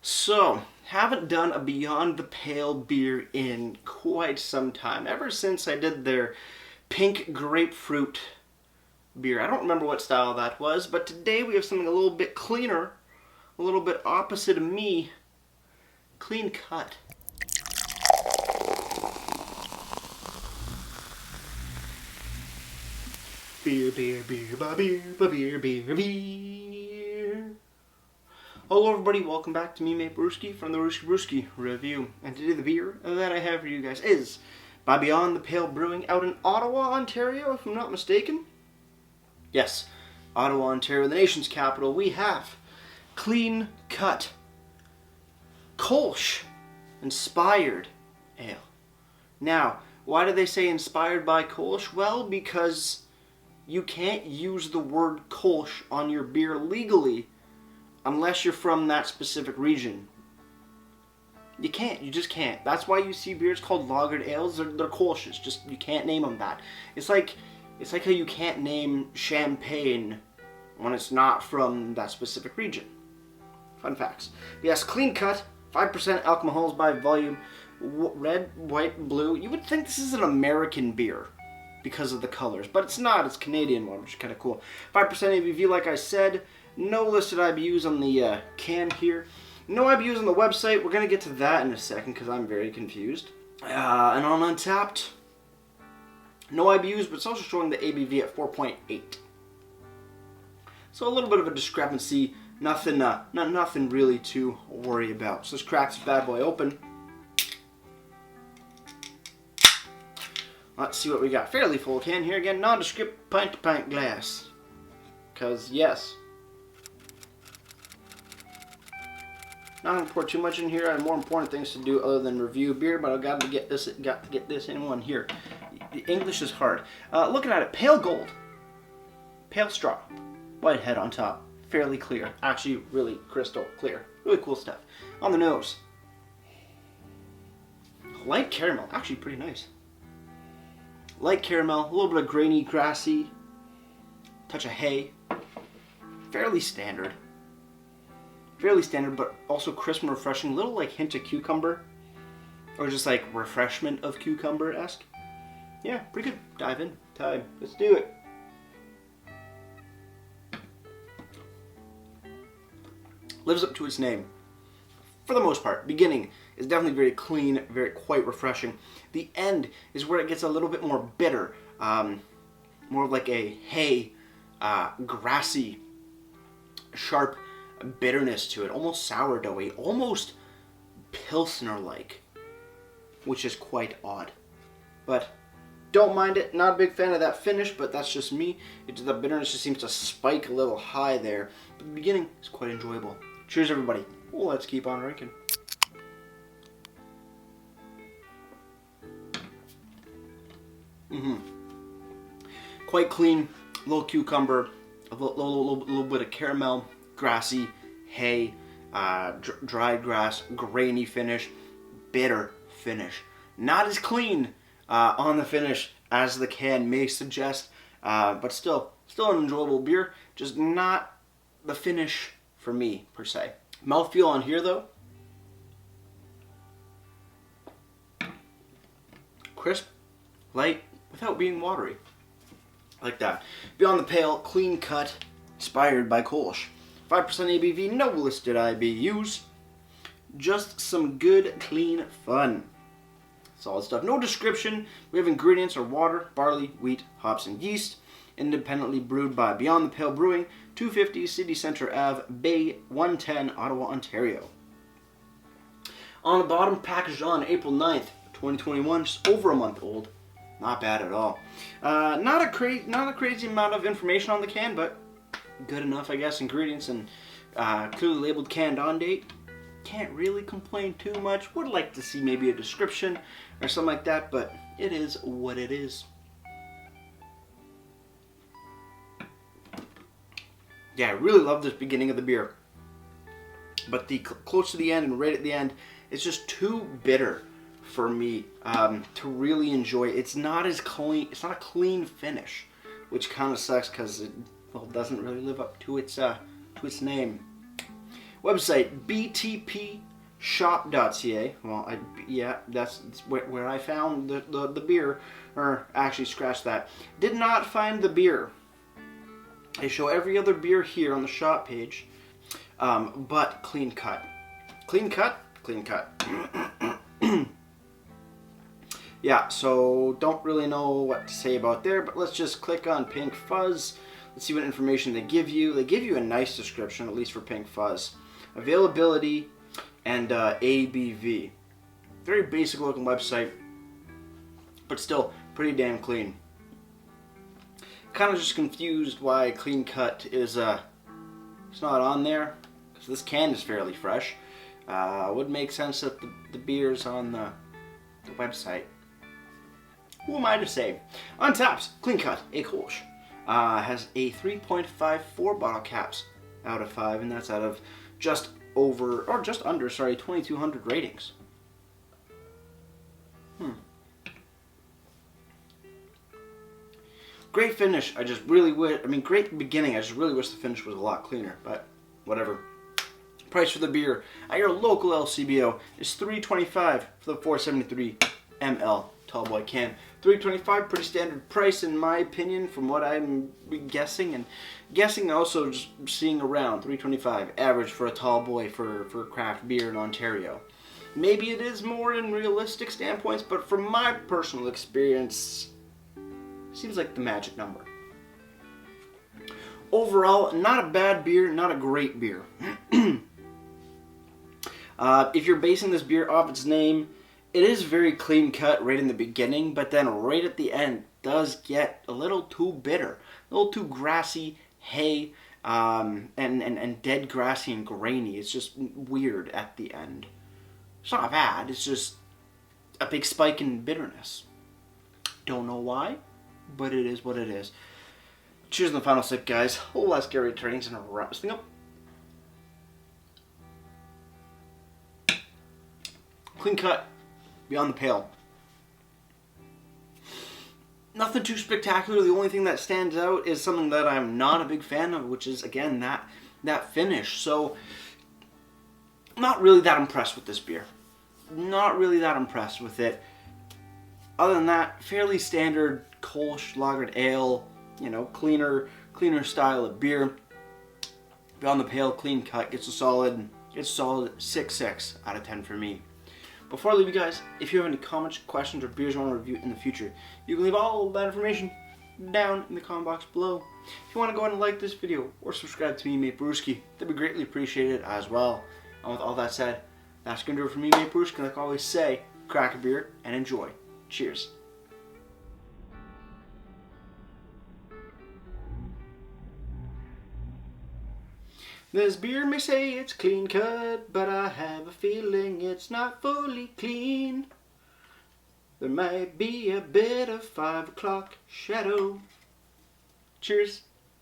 So, haven't done a Beyond the Pale beer in quite some time. Ever since I did their pink grapefruit beer. I don't remember what style that was, but today we have something a little bit cleaner, a little bit opposite of me. Clean cut. Beer, beer, beer, ba beer, ba beer, beer, beer. Hello everybody, welcome back to me, mate Brewski from the Brewski Review. And today the beer that I have for you guys is by Beyond the Pale Brewing out in Ottawa, Ontario, if I'm not mistaken. Yes, Ottawa, Ontario, the nation's capital. We have Clean Cut Kolsch Inspired Ale. Now, why do they say inspired by Kolsch? Well, because you can't use the word Kolsch on your beer legally unless you're from that specific region. You can't. You just can't. That's why you see beers called lagered ales. They're Kolsches. Just, you can't name them that. It's like how you can't name champagne when it's not from that specific region. Fun facts. Yes, clean cut, 5% alcohols by volume, red, white, blue. You would think this is an American beer because of the colors, but it's not. It's Canadian one, which is kind of cool. 5% ABV, like I said. No listed IBUs on the can here. No IBUs on the website. We're going to get to that in a second because I'm very confused. And on Untapped, no IBUs, but it's also showing the ABV at 4.8. So a little bit of a discrepancy. Nothing really to worry about. So let's crack this bad boy open. Let's see what we got. Fairly full can here again. Nondescript pint-to-pint glass. Because, yes. Not going to pour too much in here. I have more important things to do other than review beer, but I've got to get this in one here. The English is hard. Looking at it, pale gold. Pale straw. White head on top. Fairly clear. Actually, really crystal clear. Really cool stuff. On the nose. Light caramel. Actually, pretty nice. Light caramel. A little bit of grainy, grassy. Touch of hay. Fairly standard. Fairly standard, but also crisp and refreshing. Little like hint of cucumber. Or just like refreshment of cucumber-esque. Yeah, pretty good. Dive in. Time. Let's do it. Lives up to its name. For the most part. Beginning is definitely very clean, quite refreshing. The end is where it gets a little bit more bitter. More of like a hay, grassy, sharp bitterness to it. Almost sourdoughy. Almost Pilsner-like. Which is quite odd. But don't mind it. Not a big fan of that finish, but that's just me. The bitterness just seems to spike a little high there. But the beginning is quite enjoyable. Cheers, everybody. Well, let's keep on drinking. Quite clean. A little cucumber. A little bit of caramel. Grassy. Hay. Dried grass. Grainy finish. Bitter finish. Not as clean on the finish as the can may suggest. But still an enjoyable beer. Just not the finish for me, per se. Mouthfeel on here, though. Crisp, light, without being watery. Like that. Beyond the Pale, clean cut, inspired by Kolsch. 5% ABV, no listed IBUs. Just some good, clean fun. Solid stuff. No description. We have ingredients are water, barley, wheat, hops, and yeast. Independently brewed by Beyond the Pale Brewing, 250 City Centre Ave, Bay 110, Ottawa, Ontario. On the bottom, packaged on April 9th, 2021, just over a month old. Not bad at all. Not a crazy amount of information on the can, but good enough, I guess. Ingredients and clearly labeled canned on date. Can't really complain too much. Would like to see maybe a description or something like that, but it is what it is. Yeah, I really love this beginning of the beer. But close to the end and right at the end, it's just too bitter for me to really enjoy. It's not as clean. It's not a clean finish, which kind of sucks because it doesn't really live up to its name. Website btpshop.ca. Well, yeah, that's where I found the beer. Or actually, scratch that. Did not find the beer. I show every other beer here on the shop page, but clean cut. Clean cut? Clean cut. Yeah, so don't really know what to say about there, but let's just click on Pink Fuzz. Let's see what information they give you. They give you a nice description, at least for Pink Fuzz. Availability and ABV. Very basic looking website, but still pretty damn clean. Kind of just confused why Clean Cut is it's not on there, because this can is fairly fresh. Would make sense that the beer's on the website. Who am I to say? On taps, Clean Cut, a Kolsch. Has a 3.54 bottle caps out of 5, and that's out of just under 2,200 ratings. Great finish. I just really wish, great beginning. I just really wish the finish was a lot cleaner, but whatever. Price for the beer at your local LCBO is $3.25 for the 473 ml tallboy can. $3.25, pretty standard price in my opinion, from what I'm guessing, and guessing also just seeing around $3.25 average for a tallboy for craft beer in Ontario. Maybe it is more in realistic standpoints, but from my personal experience, seems like the magic number. Overall, not a bad beer, not a great beer. If you're basing this beer off its name, it is very clean cut right in the beginning, but then right at the end does get a little too bitter, a little too grassy, hay, and dead grassy and grainy. It's just weird at the end. It's not bad, it's just a big spike in bitterness. Don't know why, but it is what it is. Cheers on the final sip, guys. A little less Gary Trainings and wrap this thing up. Clean cut, beyond the pale. Nothing too spectacular. The only thing that stands out is something that I'm not a big fan of, which is, again, that finish. So, not really that impressed with this beer. Not really that impressed with it. Other than that, fairly standard Kolsch lagered ale, cleaner style of beer. Beyond the pale, clean cut, gets a solid 6.6 out of 10 for me. Before I leave you guys, if you have any comments, questions, or beers you want to review in the future, you can leave all that information down in the comment box below. If you want to go ahead and like this video or subscribe to me, Mate Brewski, that'd be greatly appreciated as well. And with all that said, that's going to do it for me, Mate Brewski. Like I always say, crack a beer and enjoy. Cheers. This beer may say it's clean cut, but I have a feeling it's not fully clean. There might be a bit of 5 o'clock shadow. Cheers.